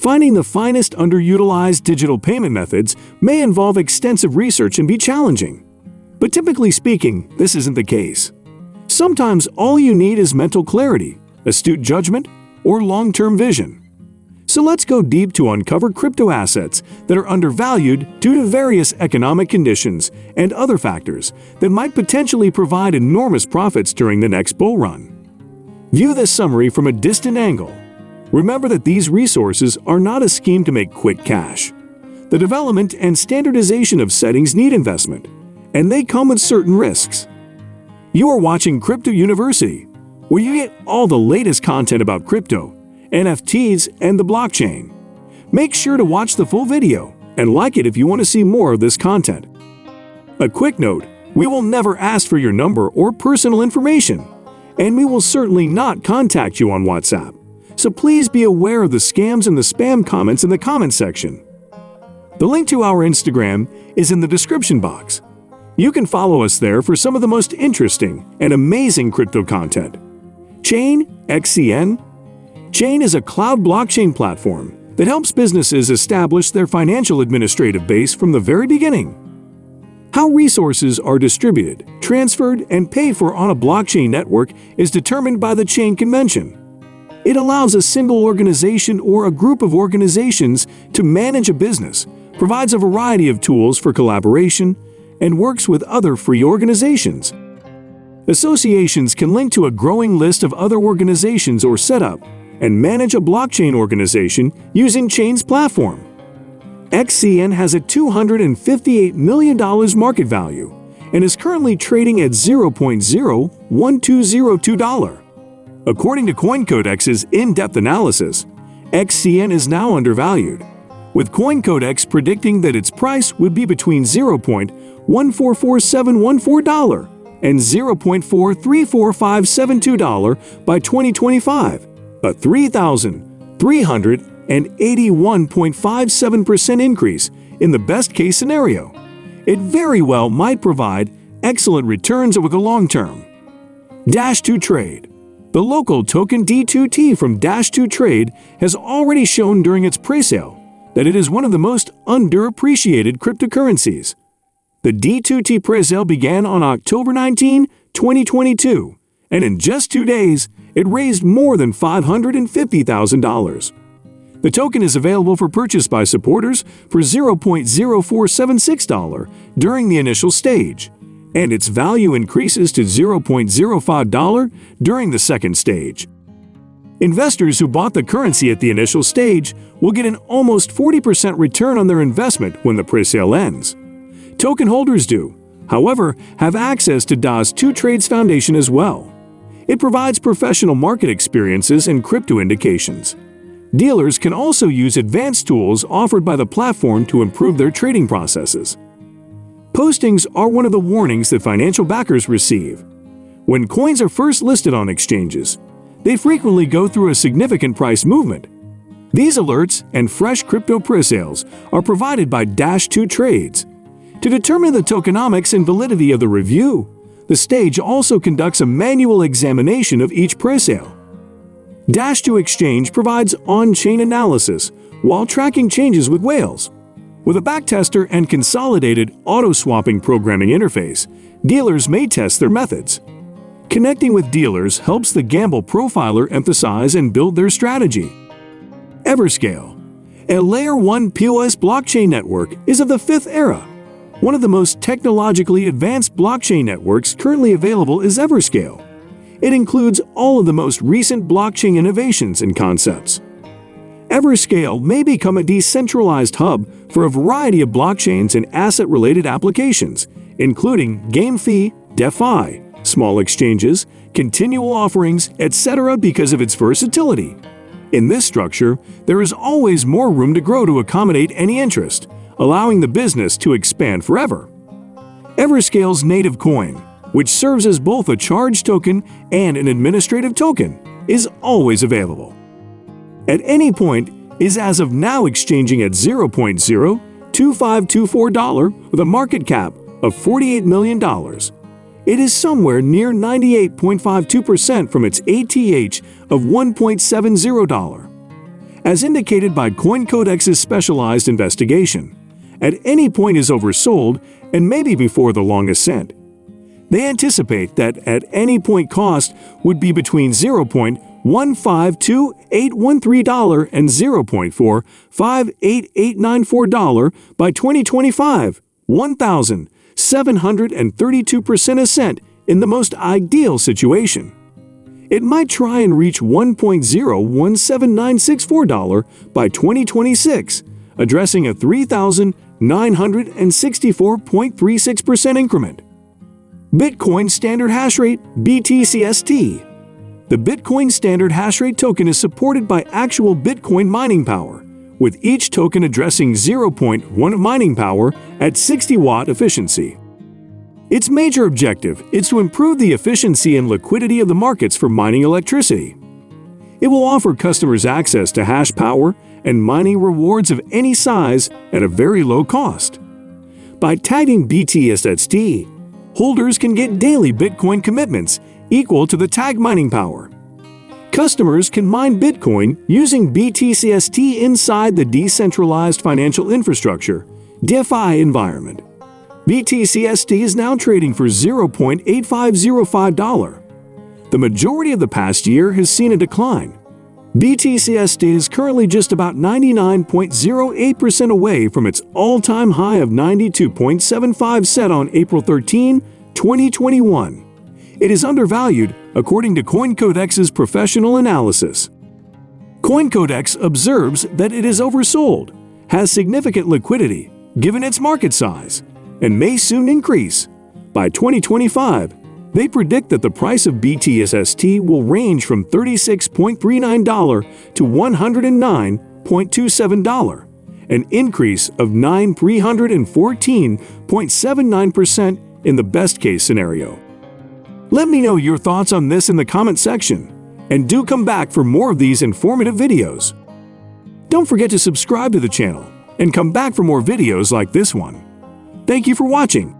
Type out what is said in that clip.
Finding the finest underutilized digital payment methods may involve extensive research and be challenging. But typically speaking, this isn't the case. Sometimes all you need is mental clarity, astute judgment, or long-term vision. So let's go deep to uncover crypto assets that are undervalued due to various economic conditions and other factors that might potentially provide enormous profits during the next bull run. View this summary from a distant angle. Remember that these resources are not a scheme to make quick cash. The development and standardization of settings need investment, and they come with certain risks. You are watching Crypto University, where you get all the latest content about crypto, NFTs, and the blockchain. Make sure to watch the full video and like it if you want to see more of this content. A quick note, we will never ask for your number or personal information, and we will certainly not contact you on WhatsApp. So please be aware of the scams and the spam comments in the comment section. The link to our Instagram is in the description box. You can follow us there for some of the most interesting and amazing crypto content. Chain, XCN. Chain is a cloud blockchain platform that helps businesses establish their financial administrative base from the very beginning. How resources are distributed, transferred, and paid for on a blockchain network is determined by the chain convention. It allows a single organization or a group of organizations to manage a business, provides a variety of tools for collaboration, and works with other free organizations. Associations can link to a growing list of other organizations or set up and manage a blockchain organization using Chain's platform. XCN has a $258 million market value and is currently trading at $0.01202. According to CoinCodex's in-depth analysis, XCN is now undervalued, with CoinCodex predicting that its price would be between $0.144714 and $0.434572 by 2025, a 3,381.57% increase in the best-case scenario. It very well might provide excellent returns over the long term. Dash2 Trade. The local token D2T from Dash2 Trade has already shown during its presale that it is one of the most underappreciated cryptocurrencies. The D2T presale began on October 19, 2022, and in just 2 days, it raised more than $550,000. The token is available for purchase by supporters for $0.0476 during the initial stage, and its value increases to $0.05 during the second stage. Investors who bought the currency at the initial stage will get an almost 40% return on their investment when the presale ends. Token holders do, however, have access to DAS2 Trades Foundation as well. It provides professional market experiences and crypto indications. Dealers can also use advanced tools offered by the platform to improve their trading processes. Postings are one of the warnings that financial backers receive. When coins are first listed on exchanges, they frequently go through a significant price movement. These alerts and fresh crypto presales are provided by Dash2 Trades. To determine the tokenomics and validity of the review, the stage also conducts a manual examination of each presale. Dash2 Exchange provides on-chain analysis while tracking changes with whales. With a backtester and consolidated auto-swapping programming interface, dealers may test their methods. Connecting with dealers helps the gamble profiler emphasize and build their strategy. Everscale, a Layer 1 POS blockchain network, is of the fifth era. One of the most technologically advanced blockchain networks currently available is Everscale. It includes all of the most recent blockchain innovations and concepts. Everscale may become a decentralized hub for a variety of blockchains and asset-related applications, including game fee, DeFi, small exchanges, continual offerings, etc. because of its versatility. In this structure, there is always more room to grow to accommodate any interest, allowing the business to expand forever. Everscale's native coin, which serves as both a charge token and an administrative token, is always available. At any point, is as of now exchanging at $0.02524 with a market cap of $48 million. It is somewhere near 98.52% from its ATH of $1.70. as indicated by CoinCodex's specialized investigation. At any point is oversold and maybe before the long ascent. They anticipate that at any point cost would be between $0.152813 and $0.458894 by 2025, 1,732% ascent in the most ideal situation. It might try and reach $1.017964 by 2026, addressing a 3,964.36% increment. Bitcoin Standard Hashrate (BTCST). The Bitcoin Standard Hashrate token is supported by actual Bitcoin mining power, with each token addressing 0.1 mining power at 60-watt efficiency. Its major objective is to improve the efficiency and liquidity of the markets for mining electricity. It will offer customers access to hash power and mining rewards of any size at a very low cost. By tagging BTCST, holders can get daily Bitcoin commitments equal to the tag mining power. Customers can mine Bitcoin using BTCST inside the decentralized financial infrastructure (DeFi) environment. BTCST is now trading for $0.8505. The majority of the past year has seen a decline. BTCST is currently just about 99.08% away from its all-time high of 92.75 set on April 13, 2021. It is undervalued, according to CoinCodex's professional analysis. CoinCodex observes that it is oversold, has significant liquidity, given its market size, and may soon increase. By 2025, they predict that the price of BTCST will range from $36.39 to $109.27, an increase of 314.79% in the best-case scenario. Let me know your thoughts on this in the comment section, and do come back for more of these informative videos. Don't forget to subscribe to the channel and come back for more videos like this one. Thank you for watching.